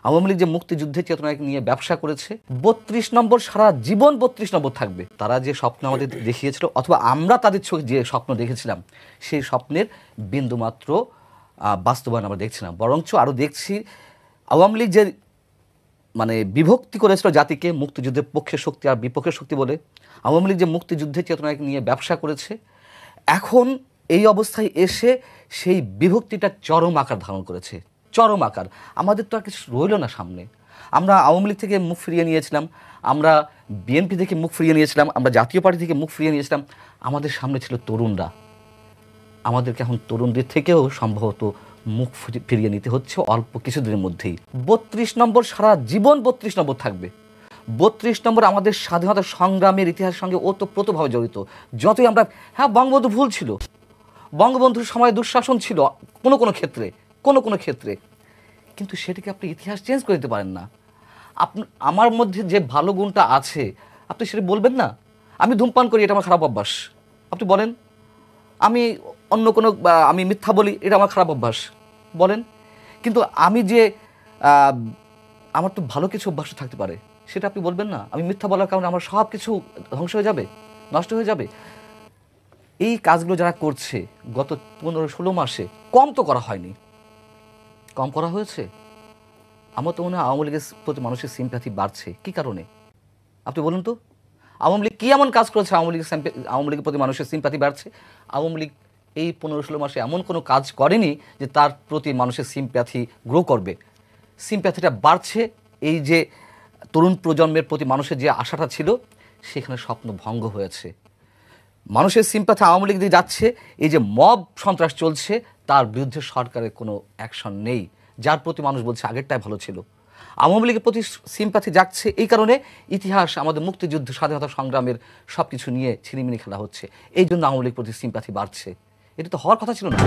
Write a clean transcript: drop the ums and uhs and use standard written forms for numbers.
আওয়ামী লীগ যে মুক্তিযুদ্ধের চেতনাকে নিয়ে ব্যবসা করেছে, ৩২ নম্বর সারা জীবন ৩২ নম্বর থাকবে। তারা যে স্বপ্ন আমাদের দেখিয়েছিল অথবা আমরা তাদের চোখে যে স্বপ্ন দেখেছিলাম, সেই স্বপ্নের বিন্দুমাত্র বাস্তবায়ন আমরা দেখছি না, বরঞ্চ আরও দেখছি আওয়ামী লীগ যে বিভক্তি করেছিল জাতিকে মুক্তিযুদ্ধের পক্ষের শক্তি আর বিপক্ষের শক্তি বলে, আওয়ামী লীগ যে মুক্তিযুদ্ধের চেতনাকে নিয়ে ব্যবসা করেছে, এখন এই অবস্থায় এসে সেই বিভক্তিটা চরম আকার ধারণ করেছে, চরম আকার। আমাদের তো আর কিছু রইল না সামনে। আমরা আওয়ামী লীগ থেকে মুখ ফিরিয়ে নিয়েছিলাম, আমরা বিএনপি থেকে মুখ ফিরিয়ে নিয়েছিলাম, আমরা জাতীয় পার্টি থেকে মুখ ফিরিয়ে নিয়েছিলাম। আমাদের সামনে ছিল তরুণরা। আমাদেরকে এখন তরুণদের থেকেও সম্ভবত মুখ ফিরিয়ে নিতে হচ্ছে অল্প কিছুদিনের মধ্যেই। ৩২ নম্বর সারা জীবন ৩২ নম্বর থাকবে। ৩২ নম্বর আমাদের স্বাধীনতা সংগ্রামের ইতিহাসের সঙ্গে ওতপ্রোতভাবে জড়িত। যতই আমরা, হ্যাঁ, বঙ্গবন্ধু ভুল ছিল, বঙ্গবন্ধুর সময় দুঃশাসন ছিল কোনো কোনো ক্ষেত্রে, কিন্তু সেটাকে আপনি ইতিহাস চেঞ্জ করে দিতে পারেন না। আমার মধ্যে যে ভালো গুণটা আছে আপনি সেটা বলবেন না। আমি ধূমপান করি, এটা আমার খারাপ অভ্যাস, আপনি বলেন। আমি অন্য কোনো আমি মিথ্যা বলি, এটা আমার খারাপ অভ্যাস, বলেন। কিন্তু আমি যে আমার তো ভালো কিছু অভ্যাস থাকতে পারে, সেটা আপনি বলবেন না। আমি মিথ্যা বলার কারণে আমার সব কিছু ধ্বংস হয়ে যাবে, নষ্ট হয়ে যাবে। এই কাজগুলো যারা করছে গত 15-16 মাসে, কম তো করা হয়নি, কম করা হয়েছে। আমার তো মনে হয় আওয়ামী লীগের প্রতি মানুষের সিম্প্যাথি বাড়ছে। কী কারণে আপনি বলুন তো? আওয়ামী লীগ কী এমন কাজ করেছে আওয়ামী লীগের প্রতি মানুষের সিম্প্যাথি বাড়ছে? আওয়ামী লীগ এই 15-16 মাসে এমন কোনো কাজ করেনি যে তার প্রতি মানুষের সিম্প্যাথি গ্রো করবে। সিম্প্যাথিটা বাড়ছে। এই যে তরুণ প্রজন্মের প্রতি মানুষের যে আশাটা ছিল, সেখানে স্বপ্ন ভঙ্গ হয়েছে। মানুষের সিম্প্যাথি আওয়ামী লীগ দিয়ে যাচ্ছে। এই যে মব সন্ত্রাস চলছে, তার বিরুদ্ধে সরকারের কোনো অ্যাকশন নেই, যার প্রতি মানুষ বলছে আগেরটাই ভালো ছিল। আওয়ামী লীগের প্রতি সিম্প্যাথি জাগছে, এই কারণে ইতিহাস, আমাদের মুক্তিযুদ্ধ, স্বাধীনতা সংগ্রামের সব কিছু নিয়ে ছিনিমিনি খেলা হচ্ছে। এই জন্য আওয়ামী লীগের প্রতি সিম্প্যাথি বাড়ছে। এটা তো হওয়ার কথা ছিল না।